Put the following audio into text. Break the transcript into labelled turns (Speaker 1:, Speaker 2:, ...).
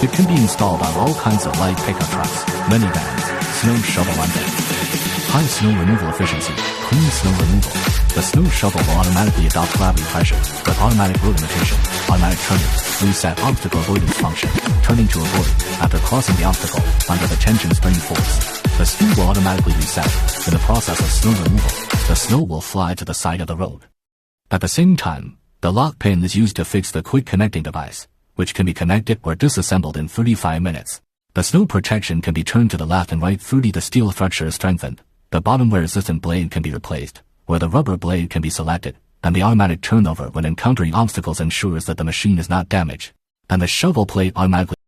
Speaker 1: It can be installed on all kinds of light pickup trucks, minivans, snow shovel undeck. High snow removal efficiency, clean snow removal. The snow shovel will automatically adopt gravity pressure with automatic road limitation, automatic turning, reset obstacle avoidance function, turning to avoid after crossing the obstacle under the tension spring force. The snow will automatically reset. In the process of snow removal, the snow will fly to the side of the road. At the same time, the lock pin is used to fix the quick connecting device, which can be connected or disassembled in 35 minutes. The snow protection can be turned to the left and right through the steel structure is strengthened. The bottom wear resistant blade can be replaced, where the rubber blade can be selected, and the automatic turnover when encountering obstacles ensures that the machine is not damaged. And the shovel plate automatically